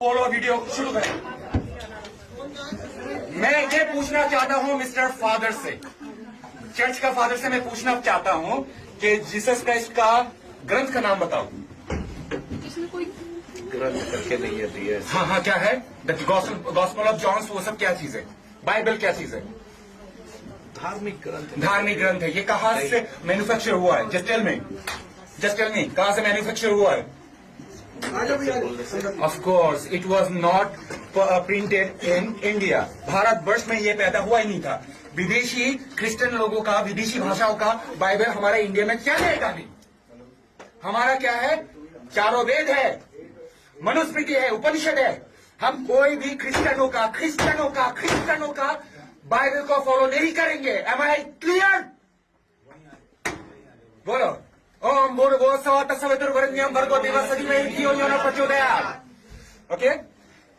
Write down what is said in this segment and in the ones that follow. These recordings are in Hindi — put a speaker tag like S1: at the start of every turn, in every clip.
S1: बोलो वीडियो शुरू करें। मैं ये पूछना चाहता हूं मिस्टर फादर से, चर्च का फादर से मैं पूछना चाहता हूं कि जीसस क्राइस्ट का ग्रंथ का नाम बताओ।
S2: ग्रंथ करके नहीं है दिया।
S1: हाँ क्या है? द गॉस्पेल ऑफ जॉन, वो सब क्या चीज है? बाइबल क्या चीज है?
S2: धार्मिक ग्रंथ।
S1: धार्मिक ग्रंथ है। ये कहाँ से मैन्युफैक्चर हुआ है? जस्ट टेल मी कहाँ से मैन्युफैक्चर हुआ है? Of course, it was not printed in India. Bharatvarsh में ये पैदा हुआ ही नहीं था। विदेशी क्रिश्चियन लोगों का, विदेशी भाषाओं का बाइबल हमारे इंडिया में क्या लेगा नहीं? हमारा क्या है? चारों वेद है, मनुस्मृति है, उपनिषद है। हम कोई भी क्रिश्चियनों का बाइबल को फॉलो नहीं करेंगे। Am I clear? बोलो। ओम भूर्भुवः स्वः तत्सवितुर्वरेण्यं भर्गो देवस्य धीमहि धियो यो नः प्रचोदयात्। ओके,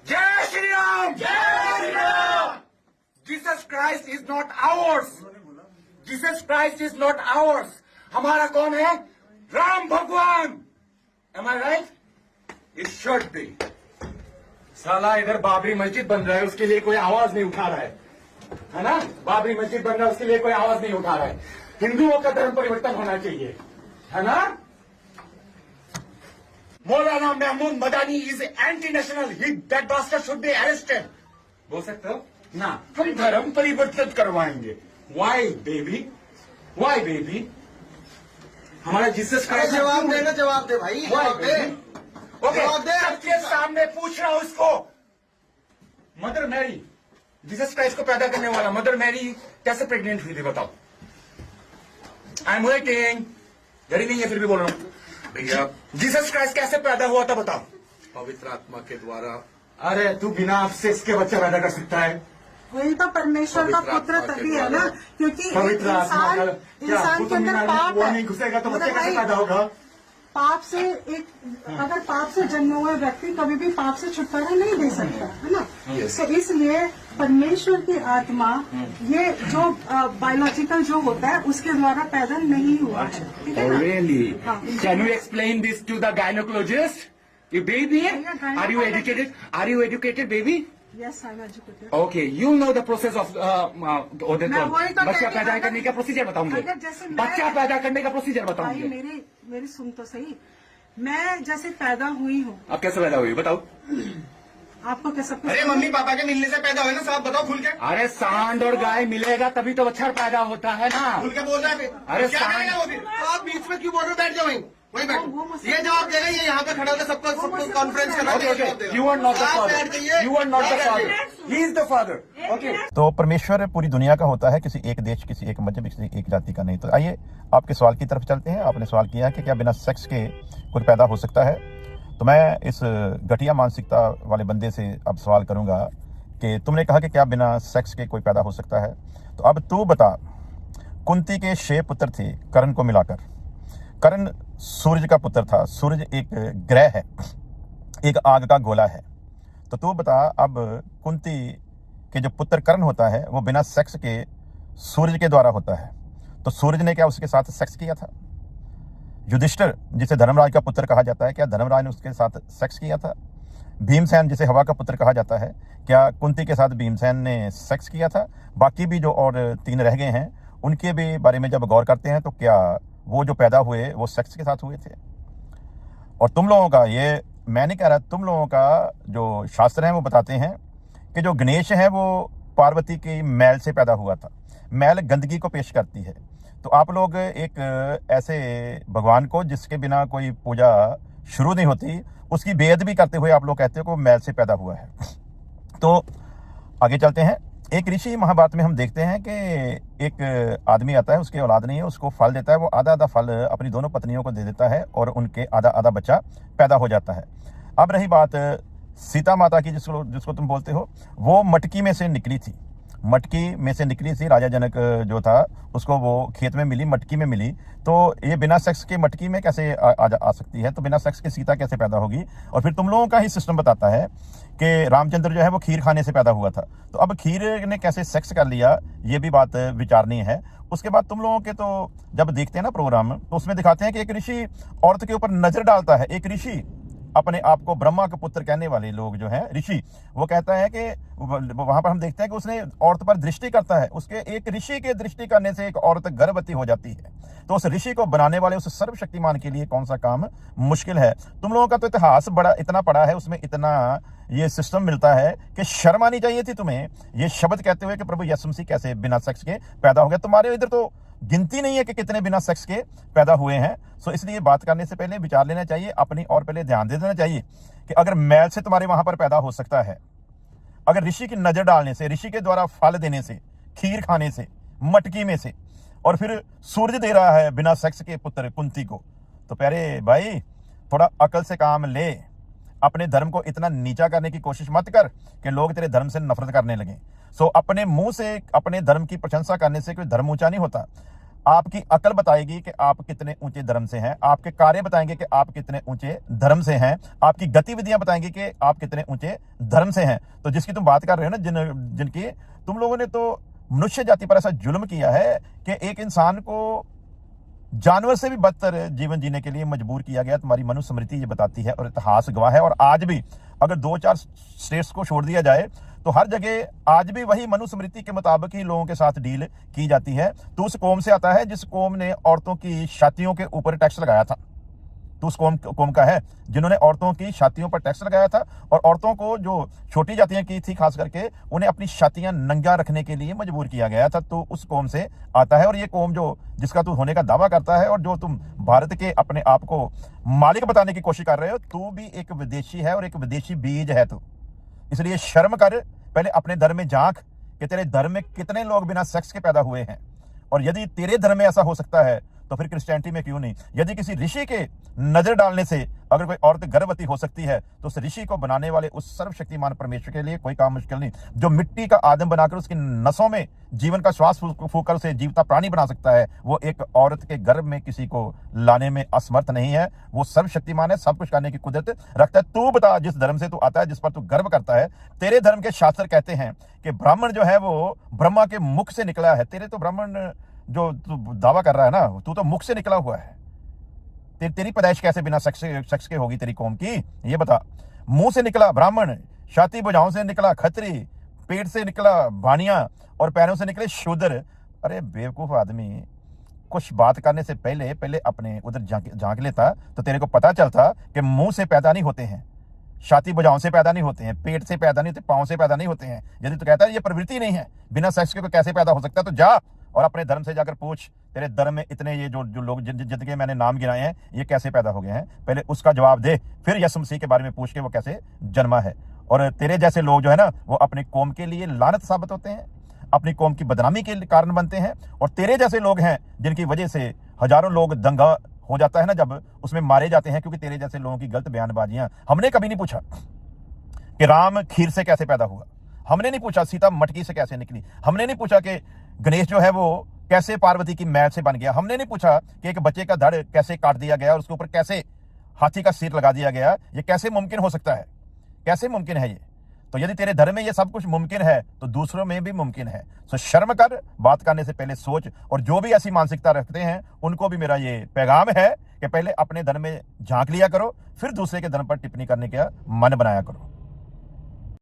S1: जय श्री राम। जय Shri Ram. Jesus Christ is not hours. Jesus Christ is not hours. हमारा कौन है? राम भगवान। Am I right? It should be. साला इधर बाबरी मस्जिद बन रहा है, उसके लिए कोई आवाज नहीं उठा रहा है ना? बाबरी मस्जिद बन रहा है, उसके लिए कोई आवाज नहीं उठा रहा है। हिंदुओं का धर्म परिवर्तन होना चाहिए, है ना? Maulana Mahmood Madani is anti national, that bastard should be arrested. बोल सकते हो ना? हम धर्म परिवर्तन करवाएंगे। Y baby? हमारा जीसस का
S3: जवाब दे भाई, जवाब दे।
S1: ओके, सबके सामने पूछ रहा हूं इसको। मदर मैरी, जीसस क्राइस्ट को पैदा करने वाला मदर मैरी कैसे प्रेग्नेंट हुई थी बताओ? I am waiting. डरी नहीं है फिर भी बोल रहा हूं
S2: भैया।
S1: जीसस क्राइस्ट कैसे पैदा हुआ था बताओ?
S2: पवित्र आत्मा के द्वारा।
S1: अरे तू बिना सेक्स के बच्चा पैदा कर सकता है?
S4: वही तो परमेश्वर का पुत्र तभी है ना, क्योंकि
S1: पवित्र आत्मा का
S4: इंसान के अंदर पाप
S1: वो
S4: है।
S1: नहीं घुसेगा तो बच्चा कैसे
S4: भाई,
S1: पैदा होगा?
S4: पाप से अगर पाप से जन्म हुआ व्यक्ति कभी भी पाप से छुटकारा नहीं दे सकता, है ना? तो इसलिए परमेश्वर की आत्मा ये जो बायोलॉजिकल जो होता है उसके द्वारा पैदा नहीं हुआ है, ठीक है ना?
S1: Really?
S4: हाँ।
S1: Can you explain this to the gynecologist? You baby? Are you educated? Are you educated, baby?
S4: Yes, I'm educated.
S1: Okay, you know the process of
S4: मैं वही तो
S1: बच्चा
S4: कहती
S1: पैदा
S4: हूँ,
S1: करने का प्रोसीजर बताऊंगे।
S4: अगर जैसे मैं-
S1: बच्चा पैदा करने का प्रोसीजर
S4: भाई
S1: बताऊंगे।
S4: मेरी सुन तो सही। मैं जैसे पैदा हुई हूँ,
S1: अब कैसे पैदा हुई बताओ?
S4: आपको क्या सब कुछ
S3: अरे मम्मी पापा के मिलने से पैदा हुए ना, साहब बताओ खुल के।
S1: अरे सांड और गाय मिलेगा तभी तो बच्चा पैदा होता है ना।
S3: खुल के बोल रहा है फिर।
S1: अरे
S3: क्या
S1: सांड-
S3: करेगा वो फिर? तो आप बीच में क्यों बोल रहे हो? बैठ जाओ वहीं
S4: वो
S3: बैठो।
S4: मुझसे-
S3: ये जवाब देगा, ये यहाँ पे खड़ा होकर सबको कॉन्फ्रेंस कर रहा
S1: Okay,
S3: है।
S1: okay. You are not the father. You are not the father. He is the father. Okay.
S5: तो परमेश्वर पूरी दुनिया का होता है, किसी एक देश, किसी एक मजहब, किसी एक जाति का नहीं। तो आइए आपके सवाल की तरफ चलते हैं। आपने सवाल किया कि क्या बिना सेक्स के कुछ पैदा हो सकता है? तो मैं इस घटिया मानसिकता वाले बंदे से अब सवाल करूंगा कि तुमने कहा कि क्या बिना सेक्स के कोई पैदा हो सकता है? तो अब तू बता, कुंती के 6 पुत्र थे कर्ण को मिलाकर। कर्ण सूरज का पुत्र था। सूरज एक ग्रह है, एक आग का गोला है। तो तू बता, अब कुंती के जो पुत्र कर्ण होता है वो बिना सेक्स के सूरज के द्वारा होता है। तो सूरज ने क्या उसके साथ सेक्स किया था? युधिष्ठिर जिसे धर्मराज का पुत्र कहा जाता है, क्या धर्मराज ने उसके साथ सेक्स किया था? भीमसेन जिसे हवा का पुत्र कहा जाता है, क्या कुंती के साथ भीमसेन ने सेक्स किया था? बाकी भी जो और 3 रह गए हैं उनके भी बारे में जब गौर करते हैं तो क्या वो जो पैदा हुए वो सेक्स के साथ हुए थे? और तुम लोगों का, ये मैं नहीं कह रहा, तुम लोगों का जो शास्त्र हैं वो बताते हैं कि जो गणेश है वो पार्वती की मैल से पैदा हुआ था। मैल गंदगी को पेश करती है। तो आप लोग एक ऐसे भगवान को जिसके बिना कोई पूजा शुरू नहीं होती, उसकी बेअदबी करते हुए आप लोग कहते हो कि वो मैल से पैदा हुआ है। तो आगे चलते हैं। एक ऋषि महाभारत में हम देखते हैं कि एक आदमी आता है, उसकी औलाद नहीं है, उसको फल देता है। वो आधा आधा फल अपनी दोनों पत्नियों को दे देता है और उनके आधा आधा बच्चा पैदा हो जाता है। अब रही बात सीता माता की, जिसको तुम बोलते हो, वो मटकी में से निकली थी। मटकी में से निकली थी। राजा जनक जो था उसको वो खेत में मिली, मटकी में मिली। तो ये बिना सेक्स के मटकी में कैसे आ सकती है? तो बिना सेक्स के सीता कैसे पैदा होगी? और फिर तुम लोगों का ही सिस्टम बताता है कि रामचंद्र जो है वो खीर खाने से पैदा हुआ था। तो अब खीर ने कैसे सेक्स कर लिया, ये भी बात विचारणीय है। उसके बाद तुम लोगों के तो जब देखते हैं ना प्रोग्राम, तो उसमें दिखाते हैं कि एक ऋषि औरत के ऊपर नजर डालता है। एक ऋषि अपने आप को ब्रह्मा के पुत्र कहने वाले लोग जो हैं, ऋषि, वो कहता है कि वहां पर हम देखते हैं कि उसने औरत पर दृष्टि करता है, उसके एक ऋषि के दृष्टि करने से एक औरत गर्भवती हो जाती है। तो उस ऋषि को बनाने वाले उस सर्वशक्तिमान के लिए कौन सा काम मुश्किल है? तुम लोगों का तो इतिहास बड़ा इतना पड़ा है, उसमें इतना ये सिस्टम मिलता है कि शर्म आनी चाहिए थी तुम्हें ये शब्द कहते हुए कि प्रभु यीशु मसीह कैसे बिना सेक्स के पैदा हो गया। तुम्हारे इधर तो गिनती नहीं है कि कितने बिना सेक्स के पैदा हुए हैं। सो इसलिए बात करने से पहले विचार लेना चाहिए अपनी, और पहले ध्यान दे देना चाहिए कि अगर मैल से तुम्हारे वहां पर पैदा हो सकता है, अगर ऋषि की नजर डालने से, ऋषि के द्वारा फल देने से, खीर खाने से, मटकी में से, और फिर सूरज दे रहा है बिना सेक्स के पुत्र कुंती को, तो प्यारे भाई थोड़ा अकल से काम ले। अपने धर्म को इतना नीचा करने की कोशिश मत कर कि लोग तेरे धर्म से नफरत करने लगे। सो अपने मुंह से अपने धर्म की प्रशंसा करने से कोई धर्म ऊंचा नहीं होता। आपकी अकल बताएगी कि आप कितने ऊंचे धर्म से हैं, आपके कार्य बताएंगे कि आप कितने ऊंचे धर्म से हैं, आपकी गतिविधियां बताएंगी कि आप कितने ऊंचे धर्म से हैं। तो जिसकी तुम बात कर रहे हो ना, जिनकी तुम लोगों ने तो मनुष्य जाति पर ऐसा जुल्म किया है कि एक इंसान को जानवर से भी बदतर जीवन जीने के लिए मजबूर किया गया। तुम्हारी मनुस्मृति ये बताती है और इतिहास गवाह है। और आज भी अगर 2-4 स्टेट्स को छोड़ दिया जाए तो हर जगह आज भी वही मनुस्मृति के मुताबिक ही लोगों के साथ डील की जाती है। तो उस कौम से आता है जिस कौम ने औरतों की छातियों के ऊपर टैक्स लगाया था। तो उस कौम का है जिन्होंने औरतों की छातियों पर टैक्स लगाया था, और औरतों को जो छोटी जातियां की थी खास करके उन्हें अपनी छातियां नंगा रखने के लिए मजबूर किया गया था। तो उस कौम से आता है। और ये कौम जो जिसका तू होने का दावा करता है और जो तुम भारत के अपने आप को मालिक बताने की कोशिश कर रहे हो, तू भी एक विदेशी है और एक विदेशी बीज है। तो इसलिए शर्म कर, पहले अपने धर्म में झांक कि तेरे धर्म में कितने लोग बिना सेक्स के पैदा हुए हैं। और यदि तेरे धर्म में ऐसा हो सकता है तो फिर क्रिश्चियनिटी में क्यों नहीं? यदि किसी ऋषि के नजर डालने से अगर कोई औरत गर्भवती हो सकती है तो उस ऋषि को बनाने वाले उस सर्वशक्तिमान परमेश्वर के लिए कोई काम मुश्किल नहीं। जो मिट्टी का आदम बनाकर उसकी नसों में जीवन का श्वास फूंककर उसे जीवता प्राणी बना सकता है, वो एक औरत के गर्भ में किसी को लाने में असमर्थ नहीं है। वो सर्वशक्तिमान है, सब कुछ करने की कुदरत रखता है। तू बता, जिस धर्म से तू आता है, जिस पर तू गर्व करता है, तेरे धर्म के शास्त्र कहते हैं कि ब्राह्मण जो है वो ब्रह्मा के मुख से निकला है। तेरे तो ब्राह्मण जो तू दावा कर रहा है ना, तू तो मुख से निकला हुआ है। तेरी पैदाइश कैसे बिना सेक्स के होगी तेरी कौम की? ये बता। मुंह से निकला ब्राह्मण, छाती भुजाओं से निकला खत्री, पेट से निकला भानिया और पैरों से निकले शूद्र। अरे बेवकूफ आदमी, कुछ बात करने से पहले अपने उधर झांक लेता तो तेरे को पता चलता कि मुंह से पैदा नहीं होते हैं, छाती भुजाओं से पैदा नहीं होते हैं, पेट से पैदा नहीं होते, पांव से पैदा नहीं होते हैं। यदि तू कहता है ये प्रवृत्ति नहीं है, बिना सेक्स के कैसे पैदा हो सकता है, तो जा और अपने धर्म से जाकर पूछ, तेरे धर्म में इतने ये जो लोग जिनके मैंने नाम गिनाए हैं, ये कैसे पैदा हो गए हैं? पहले उसका जवाब दे, फिर यीशु मसीह के बारे में पूछ के वो कैसे जन्मा है। और तेरे जैसे लोग जो है ना, वो अपनी कौम के लिए लानत साबित होते हैं, अपनी कौम की बदनामी के कारण बनते हैं। और तेरे जैसे लोग हैं जिनकी वजह से हजारों लोग दंगा हो जाता है ना, जब उसमें मारे जाते हैं, क्योंकि तेरे जैसे लोगों की गलत बयानबाजियां। हमने कभी नहीं पूछा कि राम खीर से कैसे पैदा हुआ, हमने नहीं पूछा सीता मटकी से कैसे निकली, हमने नहीं पूछा कि गणेश जो है वो कैसे पार्वती की मैल से बन गया, हमने नहीं पूछा कि एक बच्चे का धड़ कैसे काट दिया गया और उसके ऊपर कैसे हाथी का सिर लगा दिया गया। ये कैसे मुमकिन हो सकता है? कैसे मुमकिन है ये? तो यदि तेरे धर्म में ये सब कुछ मुमकिन है तो दूसरों में भी मुमकिन है। सो शर्म कर, बात करने से पहले सोच। और जो भी ऐसी मानसिकता रखते हैं उनको भी मेरा ये पैगाम है कि पहले अपने धर्म में झांक लिया करो, फिर दूसरे के धर्म पर टिप्पणी करने का मन बनाया करो।